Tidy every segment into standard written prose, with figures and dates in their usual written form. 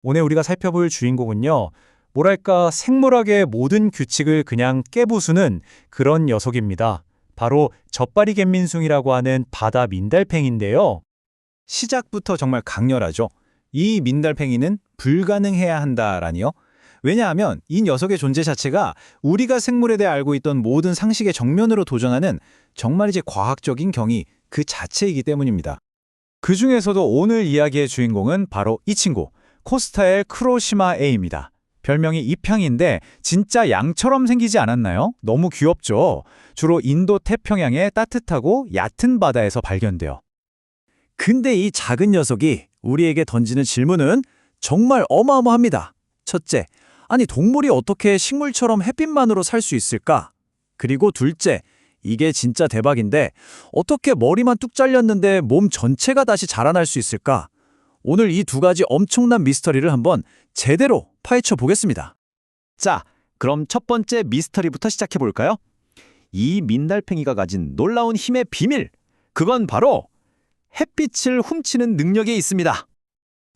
오늘 우리가 살펴볼 주인공은요, 뭐랄까 생물학의 모든 규칙을 그냥 깨부수는 그런 녀석입니다. 바로 젖바리 갯민숭이라고 하는 바다 민달팽인데요. 시작부터 정말 강렬하죠. 이 민달팽이는 불가능해야 한다라니요. 왜냐하면 이 녀석의 존재 자체가 우리가 생물에 대해 알고 있던 모든 상식의 정면으로 도전하는 정말이지 과학적인 경이 그 자체이기 때문입니다. 그 중에서도 오늘 이야기의 주인공은 바로 이 친구, 코스타의 크로시마 A입니다. 별명이 입향인데 진짜 양처럼 생기지 않았나요? 너무 귀엽죠? 주로 인도 태평양의 따뜻하고 얕은 바다에서 발견돼요. 근데 이 작은 녀석이 우리에게 던지는 질문은 정말 어마어마합니다. 첫째, 아니 동물이 어떻게 식물처럼 햇빛만으로 살 수 있을까? 그리고 둘째, 이게 진짜 대박인데 어떻게 머리만 뚝 잘렸는데 몸 전체가 다시 자라날 수 있을까? 오늘 이 두 가지 엄청난 미스터리를 한번 제대로 파헤쳐 보겠습니다. 자, 그럼 첫 번째 미스터리부터 시작해 볼까요? 이 민달팽이가 가진 놀라운 힘의 비밀, 그건 바로 햇빛을 훔치는 능력에 있습니다.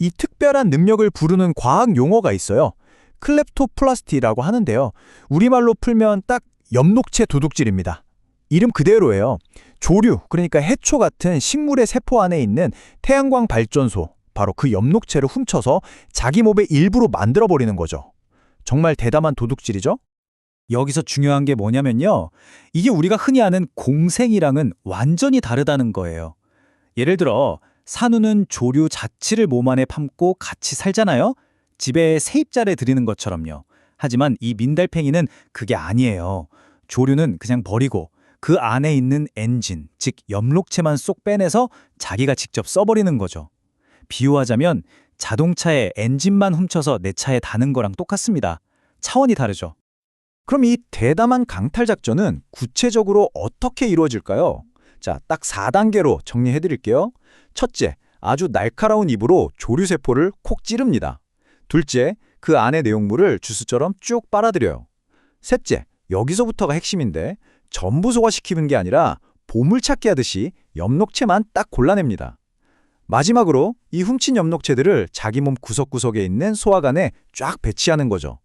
이 특별한 능력을 부르는 과학 용어가 있어요. 클렙토플라스티라고 하는데요. 우리말로 풀면 딱 엽록체 도둑질입니다. 이름 그대로예요. 조류, 그러니까 해초 같은 식물의 세포 안에 있는 태양광 발전소, 바로 그 엽록체를 훔쳐서 자기 몸의 일부로 만들어버리는 거죠. 정말 대담한 도둑질이죠? 여기서 중요한 게 뭐냐면요. 이게 우리가 흔히 아는 공생이랑은 완전히 다르다는 거예요. 예를 들어 산우는 조류 자치를 몸 안에 품고 같이 살잖아요. 집에 세입자를 들이는 것처럼요. 하지만 이 민달팽이는 그게 아니에요. 조류는 그냥 버리고 그 안에 있는 엔진, 즉 엽록체만 쏙 빼내서 자기가 직접 써버리는 거죠. 비유하자면 자동차의 엔진만 훔쳐서 내 차에 다는 거랑 똑같습니다. 차원이 다르죠. 그럼 이 대담한 강탈 작전은 구체적으로 어떻게 이루어질까요? 자, 딱 4단계로 정리해 드릴게요. 첫째, 아주 날카로운 입으로 조류세포를 콕 찌릅니다. 둘째, 그 안의 내용물을 주스처럼 쭉 빨아들여요. 셋째, 여기서부터가 핵심인데 전부 소화시키는 게 아니라 보물찾기 하듯이 엽록체만 딱 골라냅니다. 마지막으로 이 훔친 엽록체들을 자기 몸 구석구석에 있는 소화관에 쫙 배치하는 거죠.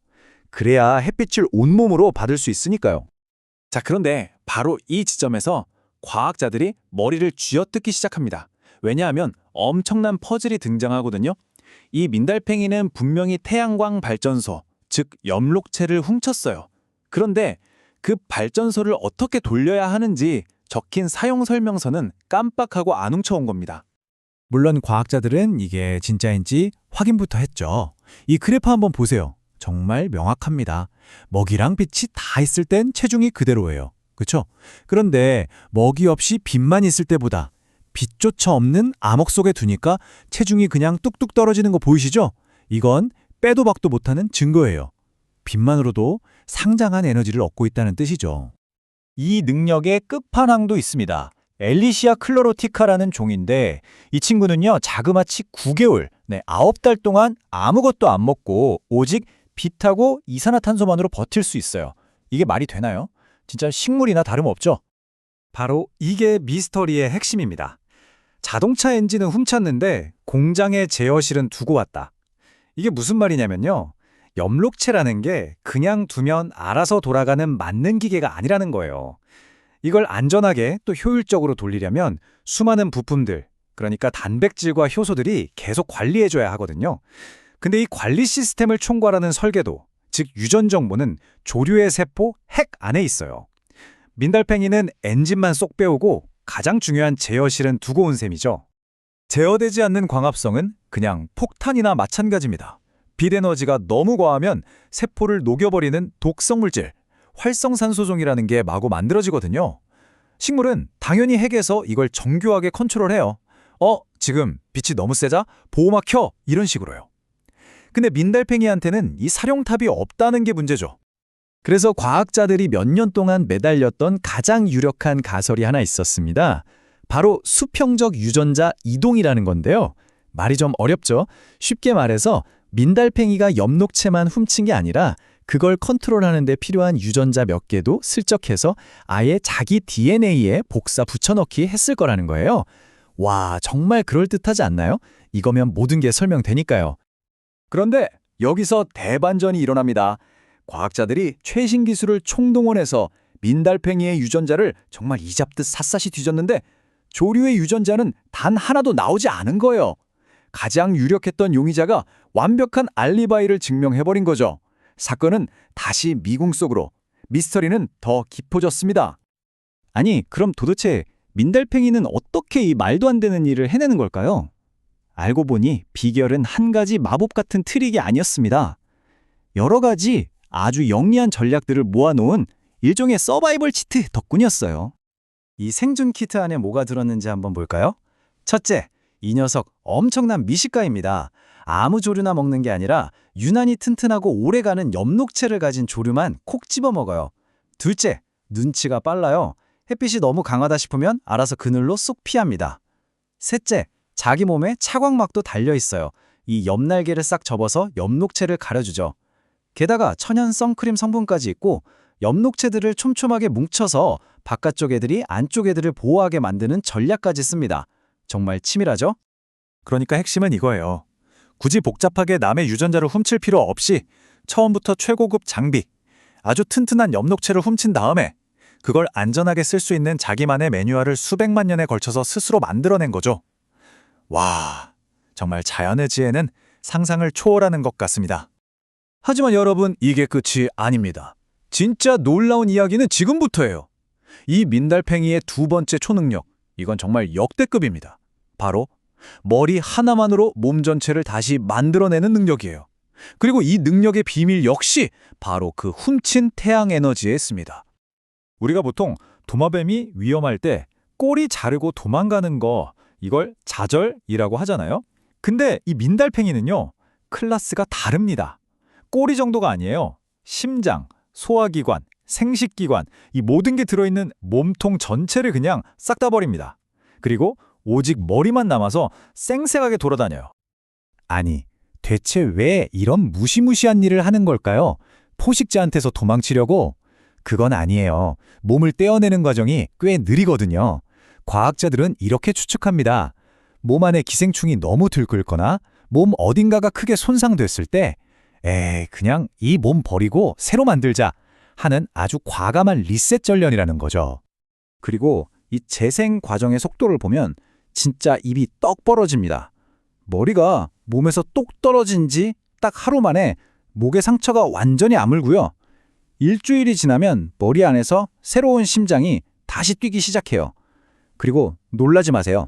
그래야 햇빛을 온몸으로 받을 수 있으니까요. 자, 그런데 바로 이 지점에서 과학자들이 머리를 쥐어뜯기 시작합니다. 왜냐하면 엄청난 퍼즐이 등장하거든요. 이 민달팽이는 분명히 태양광 발전소, 즉 엽록체를 훔쳤어요. 그런데 그 발전소를 어떻게 돌려야 하는지 적힌 사용 설명서는 깜빡하고 안 훔쳐온 겁니다. 물론 과학자들은 이게 진짜인지 확인부터 했죠. 이 그래프 한번 보세요. 정말 명확합니다. 먹이랑 빛이 다 있을 땐 체중이 그대로예요. 그렇죠? 그런데 먹이 없이 빛만 있을 때보다 빛조차 없는 암흑 속에 두니까 체중이 그냥 뚝뚝 떨어지는 거 보이시죠? 이건 빼도 박도 못하는 증거예요. 빛만으로도 상당한 에너지를 얻고 있다는 뜻이죠. 이 능력의 끝판왕도 있습니다. 엘리시아 클로로티카라는 종인데 이 친구는요, 자그마치 9개월, 9달 동안 아무것도 안 먹고 오직 빛하고 이산화탄소만으로 버틸 수 있어요. 이게 말이 되나요? 진짜 식물이나 다름없죠? 바로 이게 미스터리의 핵심입니다. 자동차 엔진은 훔쳤는데 공장에 제어실은 두고 왔다. 이게 무슨 말이냐면요. 엽록체라는 게 그냥 두면 알아서 돌아가는 맞는 기계가 아니라는 거예요. 이걸 안전하게 또 효율적으로 돌리려면 수많은 부품들, 그러니까 단백질과 효소들이 계속 관리해줘야 하거든요. 근데 이 관리 시스템을 총괄하는 설계도, 즉 유전 정보는 조류의 세포 핵 안에 있어요. 민달팽이는 엔진만 쏙 빼오고 가장 중요한 제어실은 두고 온 셈이죠. 제어되지 않는 광합성은 그냥 폭탄이나 마찬가지입니다. 빛 에너지가 너무 과하면 세포를 녹여버리는 독성 물질, 활성산소종이라는 게 마구 만들어지거든요. 식물은 당연히 핵에서 이걸 정교하게 컨트롤해요. 지금 빛이 너무 세자? 보호막 켜! 이런 식으로요. 근데 민달팽이한테는 이 사령탑이 없다는 게 문제죠. 그래서 과학자들이 몇 년 동안 매달렸던 가장 유력한 가설이 하나 있었습니다. 바로 수평적 유전자 이동이라는 건데요. 말이 좀 어렵죠? 쉽게 말해서 민달팽이가 엽록체만 훔친 게 아니라 그걸 컨트롤하는 데 필요한 유전자 몇 개도 슬쩍 해서 아예 자기 DNA에 복사 붙여넣기 했을 거라는 거예요. 와, 정말 그럴듯하지 않나요? 이거면 모든 게 설명되니까요. 그런데 여기서 대반전이 일어납니다. 과학자들이 최신 기술을 총동원해서 민달팽이의 유전자를 정말 이잡듯 샅샅이 뒤졌는데 조류의 유전자는 단 하나도 나오지 않은 거예요. 가장 유력했던 용의자가 완벽한 알리바이를 증명해버린 거죠. 사건은 다시 미궁 속으로, 미스터리는 더 깊어졌습니다. 아니, 그럼 도대체 민달팽이는 어떻게 이 말도 안 되는 일을 해내는 걸까요? 알고 보니 비결은 한 가지 마법 같은 트릭이 아니었습니다. 여러 가지 아주 영리한 전략들을 모아놓은 일종의 서바이벌 치트 덕분이었어요. 이 생존 키트 안에 뭐가 들었는지 한번 볼까요? 첫째, 이 녀석 엄청난 미식가입니다. 아무 조류나 먹는 게 아니라 유난히 튼튼하고 오래가는 엽록체를 가진 조류만 콕 집어 먹어요. 둘째, 눈치가 빨라요. 햇빛이 너무 강하다 싶으면 알아서 그늘로 쏙 피합니다. 셋째, 자기 몸에 차광막도 달려 있어요. 이 엽날개를 싹 접어서 엽록체를 가려주죠. 게다가 천연 선크림 성분까지 있고 엽록체들을 촘촘하게 뭉쳐서 바깥쪽 애들이 안쪽 애들을 보호하게 만드는 전략까지 씁니다. 정말 치밀하죠? 그러니까 핵심은 이거예요. 굳이 복잡하게 남의 유전자를 훔칠 필요 없이 처음부터 최고급 장비, 아주 튼튼한 엽록체를 훔친 다음에 그걸 안전하게 쓸 수 있는 자기만의 매뉴얼을 수백만 년에 걸쳐서 스스로 만들어낸 거죠. 와, 정말 자연의 지혜는 상상을 초월하는 것 같습니다. 하지만 여러분, 이게 끝이 아닙니다. 진짜 놀라운 이야기는 지금부터예요. 이 민달팽이의 두 번째 초능력, 이건 정말 역대급입니다. 바로 머리 하나만으로 몸 전체를 다시 만들어내는 능력이에요. 그리고 이 능력의 비밀 역시 바로 그 훔친 태양 에너지에 있습니다. 우리가 보통 도마뱀이 위험할 때 꼬리 자르고 도망가는 거, 이걸 좌절이라고 하잖아요. 근데 이 민달팽이는요, 클래스가 다릅니다. 꼬리 정도가 아니에요. 심장, 소화기관, 생식기관, 이 모든 게 들어있는 몸통 전체를 그냥 싹 다 버립니다. 그리고 오직 머리만 남아서 쌩쌩하게 돌아다녀요. 아니, 대체 왜 이런 무시무시한 일을 하는 걸까요? 포식자한테서 도망치려고? 그건 아니에요. 몸을 떼어내는 과정이 꽤 느리거든요. 과학자들은 이렇게 추측합니다. 몸 안에 기생충이 너무 들끓거나 몸 어딘가가 크게 손상됐을 때 그냥 이 몸 버리고 새로 만들자 하는 아주 과감한 리셋 전련이라는 거죠. 그리고 이 재생 과정의 속도를 보면 진짜 입이 떡 벌어집니다. 머리가 몸에서 똑 떨어진 지 딱 하루 만에 목의 상처가 완전히 아물고요. 일주일이 지나면 머리 안에서 새로운 심장이 다시 뛰기 시작해요. 그리고 놀라지 마세요.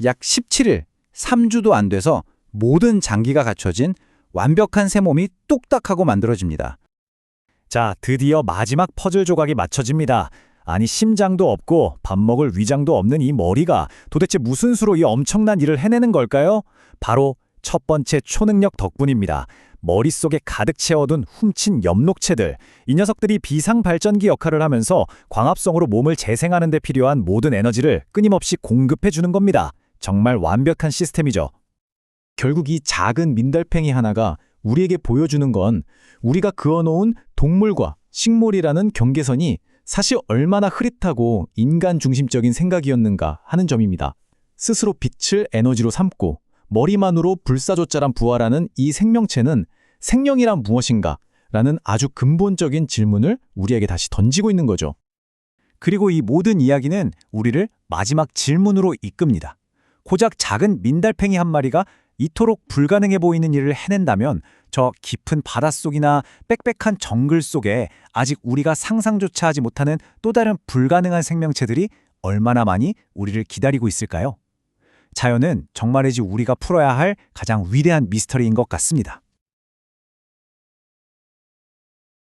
약 17일, 3주도 안 돼서 모든 장기가 갖춰진 완벽한 새 몸이 뚝딱 하고 만들어집니다. 자, 드디어 마지막 퍼즐 조각이 맞춰집니다. 아니, 심장도 없고 밥 먹을 위장도 없는 이 머리가 도대체 무슨 수로 이 엄청난 일을 해내는 걸까요? 바로 첫 번째 초능력 덕분입니다. 머릿속에 가득 채워둔 훔친 엽록체들, 이 녀석들이 비상발전기 역할을 하면서 광합성으로 몸을 재생하는 데 필요한 모든 에너지를 끊임없이 공급해주는 겁니다. 정말 완벽한 시스템이죠. 결국 이 작은 민달팽이 하나가 우리에게 보여주는 건 우리가 그어놓은 동물과 식물이라는 경계선이 사실 얼마나 흐릿하고 인간 중심적인 생각이었는가 하는 점입니다. 스스로 빛을 에너지로 삼고 머리만으로 불사조차란 부활하는 이 생명체는 생명이란 무엇인가? 라는 아주 근본적인 질문을 우리에게 다시 던지고 있는 거죠. 그리고 이 모든 이야기는 우리를 마지막 질문으로 이끕니다. 고작 작은 민달팽이 한 마리가 이토록 불가능해 보이는 일을 해낸다면 저 깊은 바닷속이나 빽빽한 정글 속에 아직 우리가 상상조차 하지 못하는 또 다른 불가능한 생명체들이 얼마나 많이 우리를 기다리고 있을까요? 자연은 정말이지 우리가 풀어야 할 가장 위대한 미스터리인 것 같습니다.